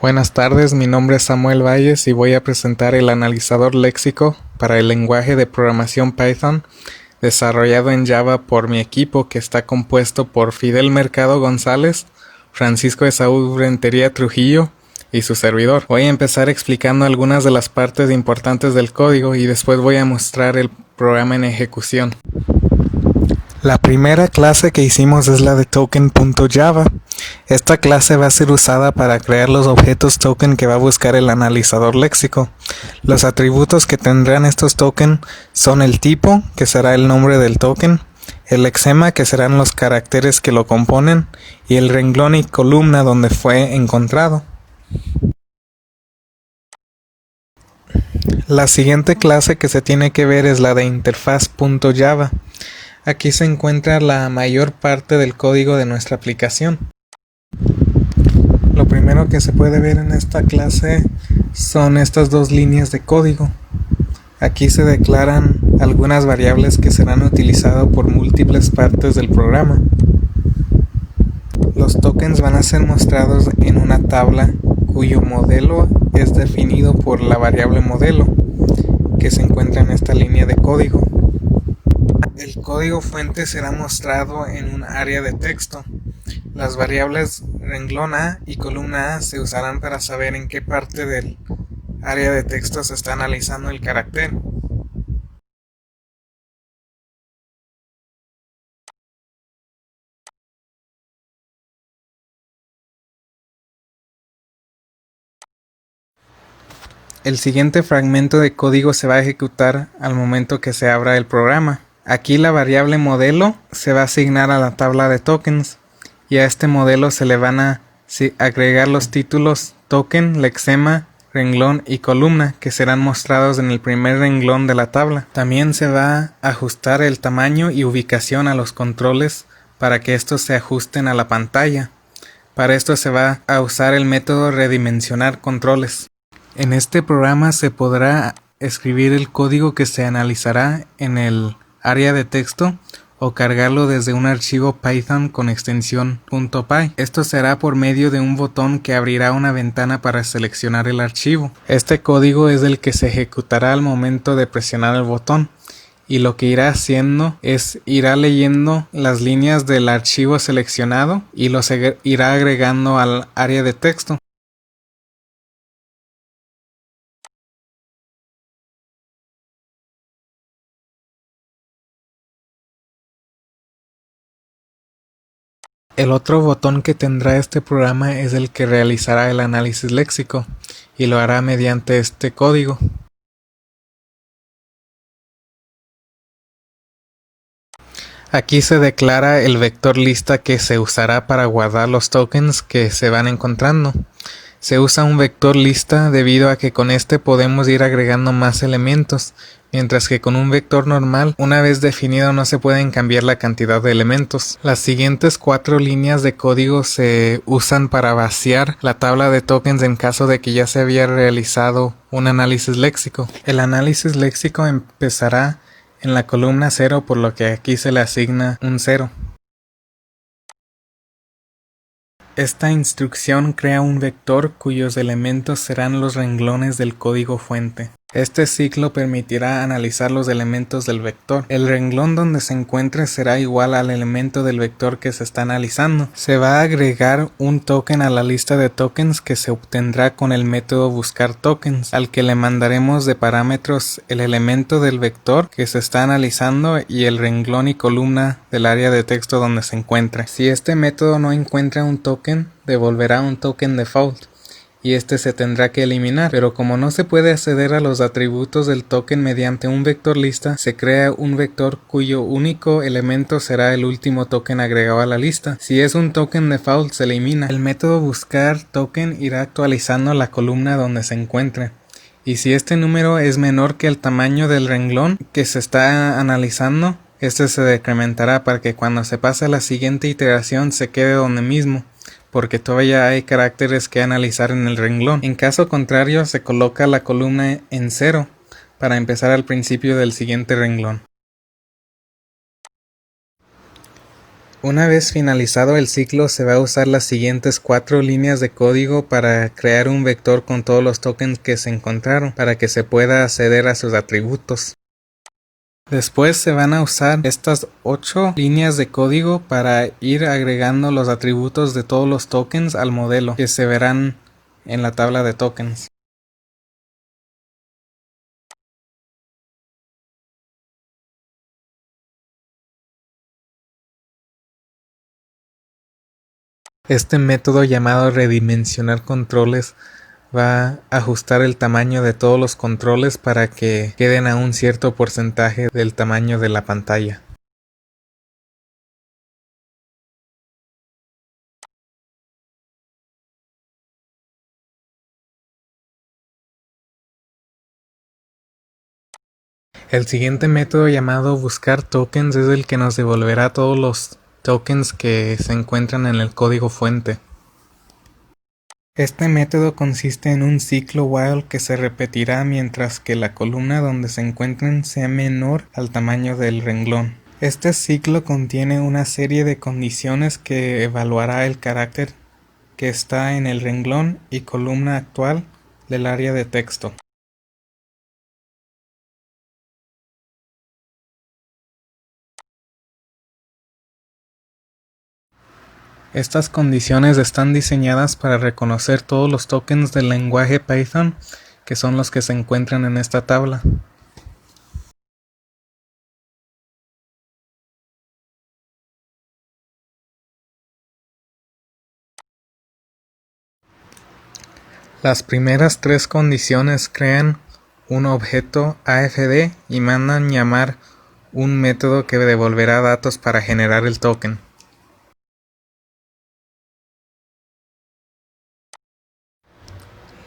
Buenas tardes, mi nombre es Samuel Valles y voy a presentar el analizador léxico para el lenguaje de programación Python desarrollado en Java por mi equipo, que está compuesto por Fidel Mercado González, Francisco Esaú Rentería Trujillo y su servidor. Voy a empezar explicando algunas de las partes importantes del código y después voy a mostrar el programa en ejecución. La primera clase que hicimos es la de token.java. Esta clase va a ser usada para crear los objetos token que va a buscar el analizador léxico. Los atributos que tendrán estos tokens son el tipo, que será el nombre del token, el lexema, que serán los caracteres que lo componen, y el renglón y columna donde fue encontrado. La siguiente clase que se tiene que ver es la de interfaz.java. Aquí se encuentra la mayor parte del código de nuestra aplicación. Lo primero que se puede ver en esta clase son estas dos líneas de código. Aquí se declaran algunas variables que serán utilizadas por múltiples partes del programa. Los tokens van a ser mostrados en una tabla cuyo modelo es definido por la variable modelo, que se encuentra en esta línea de código. El código fuente será mostrado en un área de texto. Las variables renglón A y columna A se usarán para saber en qué parte del área de texto se está analizando el carácter. El siguiente fragmento de código se va a ejecutar al momento que se abra el programa. Aquí la variable modelo se va a asignar a la tabla de tokens y a este modelo se le van a agregar los títulos token, lexema, renglón y columna, que serán mostrados en el primer renglón de la tabla. También se va a ajustar el tamaño y ubicación a los controles para que estos se ajusten a la pantalla. Para esto se va a usar el método redimensionar controles. En este programa se podrá escribir el código que se analizará en el área de texto o cargarlo desde un archivo Python con extensión .py. Esto será por medio de un botón que abrirá una ventana para seleccionar el archivo. Este código es el que se ejecutará al momento de presionar el botón, y lo que irá haciendo es irá leyendo las líneas del archivo seleccionado y los irá agregando al área de texto. El otro botón que tendrá este programa es el que realizará el análisis léxico, y lo hará mediante este código. Aquí se declara el vector lista que se usará para guardar los tokens que se van encontrando. Se usa un vector lista debido a que con este podemos ir agregando más elementos, mientras que con un vector normal, una vez definido, no se pueden cambiar la cantidad de elementos. Las siguientes 4 líneas de código se usan para vaciar la tabla de tokens en caso de que ya se había realizado un análisis léxico. El análisis léxico empezará en la columna 0, por lo que aquí se le asigna un 0. Esta instrucción crea un vector cuyos elementos serán los renglones del código fuente. Este ciclo permitirá analizar los elementos del vector. El renglón donde se encuentre será igual al elemento del vector que se está analizando. Se va a agregar un token a la lista de tokens que se obtendrá con el método buscar tokens, al que le mandaremos de parámetros el elemento del vector que se está analizando y el renglón y columna del área de texto donde se encuentre. Si este método no encuentra un token, devolverá un token default, y este se tendrá que eliminar, pero como no se puede acceder a los atributos del token mediante un vector lista, se crea un vector cuyo único elemento será el último token agregado a la lista. Si es un token default, se elimina. El método buscar token irá actualizando la columna donde se encuentre, y si este número es menor que el tamaño del renglón que se está analizando, este se decrementará para que cuando se pase a la siguiente iteración se quede donde mismo, porque todavía hay caracteres que analizar en el renglón. En caso contrario, se coloca la columna en 0 para empezar al principio del siguiente renglón. Una vez finalizado el ciclo, se va a usar las siguientes 4 líneas de código para crear un vector con todos los tokens que se encontraron, para que se pueda acceder a sus atributos. Después se van a usar estas 8 líneas de código para ir agregando los atributos de todos los tokens al modelo, que se verán en la tabla de tokens. Este método llamado redimensionar controles va a ajustar el tamaño de todos los controles para que queden a un cierto porcentaje del tamaño de la pantalla. El siguiente método llamado buscar tokens es el que nos devolverá todos los tokens que se encuentran en el código fuente. Este método consiste en un ciclo while que se repetirá mientras que la columna donde se encuentren sea menor al tamaño del renglón. Este ciclo contiene una serie de condiciones que evaluará el carácter que está en el renglón y columna actual del área de texto. Estas condiciones están diseñadas para reconocer todos los tokens del lenguaje Python, que son los que se encuentran en esta tabla. Las primeras 3 condiciones crean un objeto AFD y mandan llamar un método que devolverá datos para generar el token.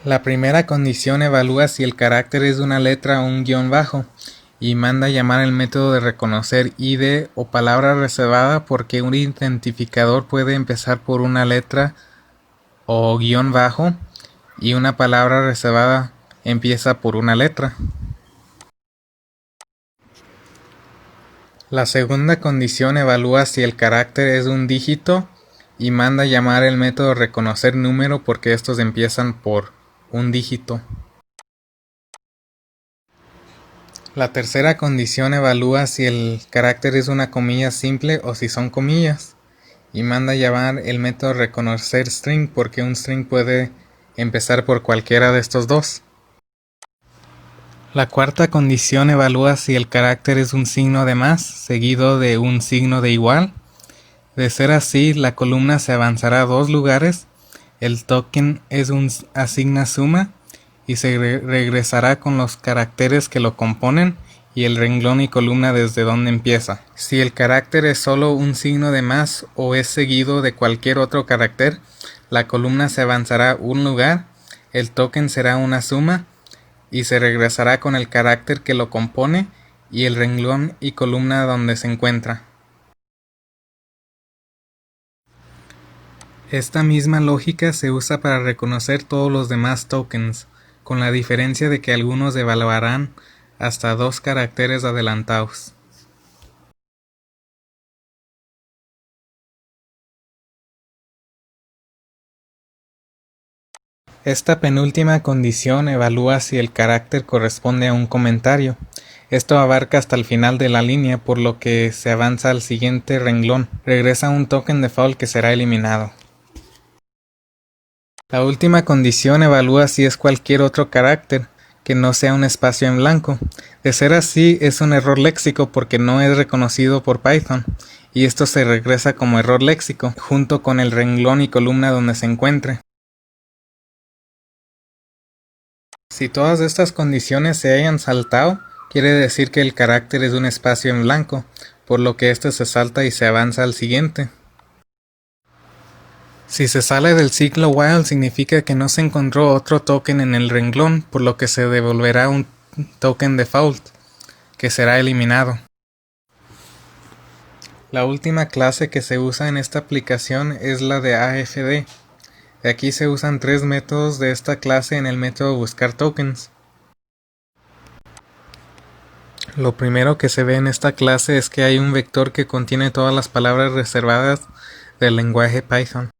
La primera condición evalúa si el carácter es una letra o un guión bajo y manda llamar el método de reconocer ID o palabra reservada porque un identificador puede empezar por una letra o guión bajo y una palabra reservada empieza por una letra. La segunda condición evalúa si el carácter es un dígito y manda llamar el método reconocer número porque estos empiezan por un dígito. La tercera condición evalúa si el carácter es una comilla simple o si son comillas y manda llamar el método reconocer string porque un string puede empezar por cualquiera de estos dos. La cuarta condición evalúa si el carácter es un signo de más seguido de un signo de igual. De ser así, la columna se avanzará 2 lugares, el token es un asigna suma y se regresará con los caracteres que lo componen y el renglón y columna desde donde empieza. Si el carácter es solo un signo de más o es seguido de cualquier otro carácter, la columna se avanzará un lugar, el token será una suma y se regresará con el carácter que lo compone y el renglón y columna donde se encuentra. Esta misma lógica se usa para reconocer todos los demás tokens, con la diferencia de que algunos evaluarán hasta 2 caracteres adelantados. Esta penúltima condición evalúa si el carácter corresponde a un comentario. Esto abarca hasta el final de la línea, por lo que se avanza al siguiente renglón. Regresa un token default que será eliminado. La última condición evalúa si es cualquier otro carácter, que no sea un espacio en blanco. De ser así, es un error léxico porque no es reconocido por Python, y esto se regresa como error léxico, junto con el renglón y columna donde se encuentre. Si todas estas condiciones se hayan saltado, quiere decir que el carácter es un espacio en blanco, por lo que este se salta y se avanza al siguiente. Si se sale del ciclo while significa que no se encontró otro token en el renglón, por lo que se devolverá un token default, que será eliminado. La última clase que se usa en esta aplicación es la de AFD. De aquí se usan 3 métodos de esta clase en el método buscar tokens. Lo primero que se ve en esta clase es que hay un vector que contiene todas las palabras reservadas del lenguaje Python.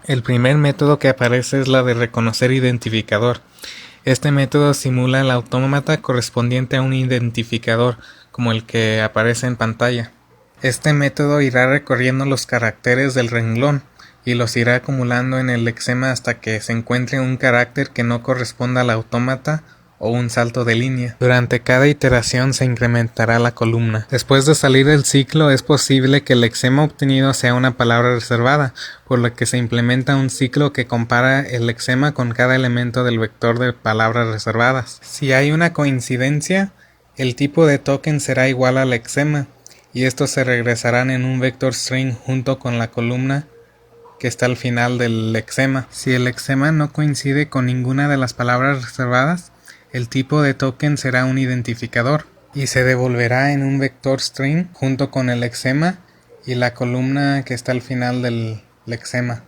El primer método que aparece es la de reconocer identificador. Este método simula el autómata correspondiente a un identificador, como el que aparece en pantalla. Este método irá recorriendo los caracteres del renglón y los irá acumulando en el lexema hasta que se encuentre un carácter que no corresponda al autómata o un salto de línea. Durante cada iteración se incrementará la columna. Después de salir del ciclo es posible que el lexema obtenido sea una palabra reservada, por lo que se implementa un ciclo que compara el lexema con cada elemento del vector de palabras reservadas. Si hay una coincidencia, el tipo de token será igual al lexema, y estos se regresarán en un vector string junto con la columna que está al final del lexema. Si el lexema no coincide con ninguna de las palabras reservadas, el tipo de token será un identificador y se devolverá en un vector string junto con el lexema y la columna que está al final del lexema.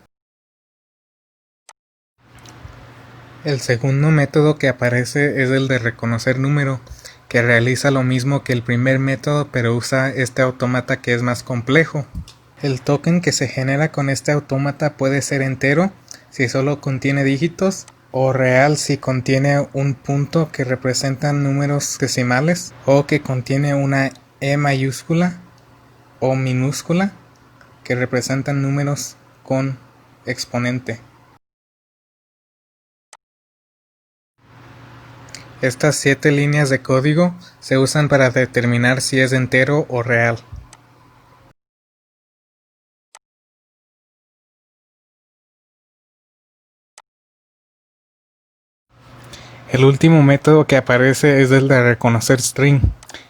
El segundo método que aparece es el de reconocer número, que realiza lo mismo que el primer método, pero usa este autómata que es más complejo. El token que se genera con este autómata puede ser entero si solo contiene dígitos, o real si contiene un punto que representa números decimales, o que contiene una E mayúscula o minúscula que representan números con exponente. Estas 7 líneas de código se usan para determinar si es entero o real. El último método que aparece es el de reconocer string,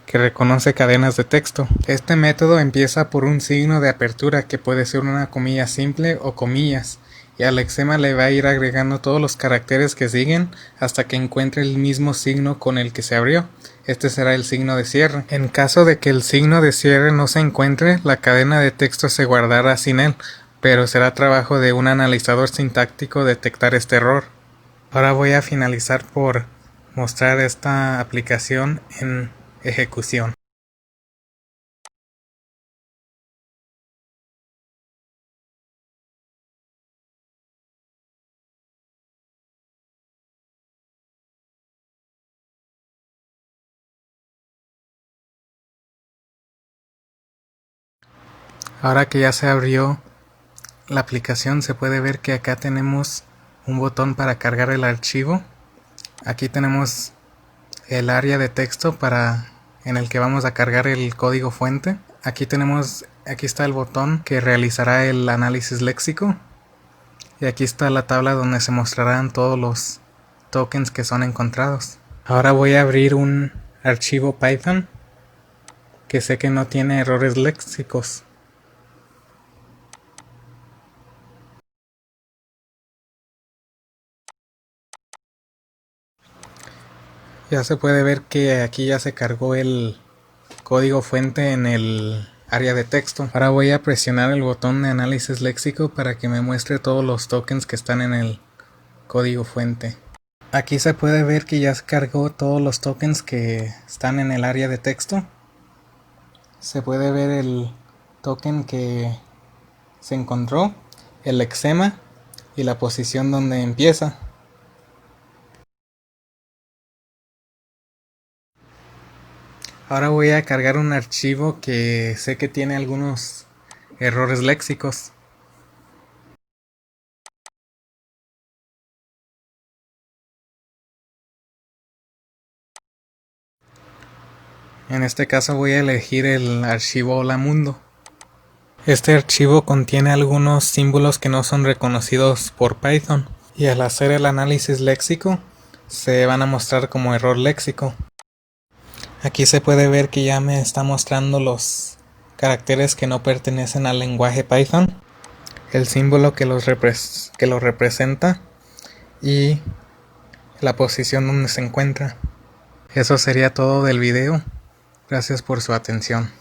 que reconoce cadenas de texto. Este método empieza por un signo de apertura que puede ser una comilla simple o comillas, y al lexema le va a ir agregando todos los caracteres que siguen hasta que encuentre el mismo signo con el que se abrió. Este será el signo de cierre. En caso de que el signo de cierre no se encuentre, la cadena de texto se guardará sin él, pero será trabajo de un analizador sintáctico detectar este error. Ahora voy a finalizar por mostrar esta aplicación en ejecución. Ahora que ya se abrió la aplicación, se puede ver que acá tenemos un botón para cargar el archivo. Aquí tenemos el área de texto en el que vamos a cargar el código fuente. Aquí está el botón que realizará el análisis léxico. Y aquí está la tabla donde se mostrarán todos los tokens que son encontrados. Ahora voy a abrir un archivo Python que sé que no tiene errores léxicos. Ya se puede ver que aquí ya se cargó el código fuente en el área de texto. Ahora voy a presionar el botón de análisis léxico para que me muestre todos los tokens que están en el código fuente. Aquí se puede ver que ya se cargó todos los tokens que están en el área de texto. Se puede ver el token que se encontró, el lexema y la posición donde empieza. Ahora voy a cargar un archivo que sé que tiene algunos errores léxicos. En este caso voy a elegir el archivo Hola Mundo. Este archivo contiene algunos símbolos que no son reconocidos por Python, y al hacer el análisis léxico se van a mostrar como error léxico. Aquí se puede ver que ya me está mostrando los caracteres que no pertenecen al lenguaje Python, el símbolo que lo representa y la posición donde se encuentra. Eso sería todo del video. Gracias por su atención.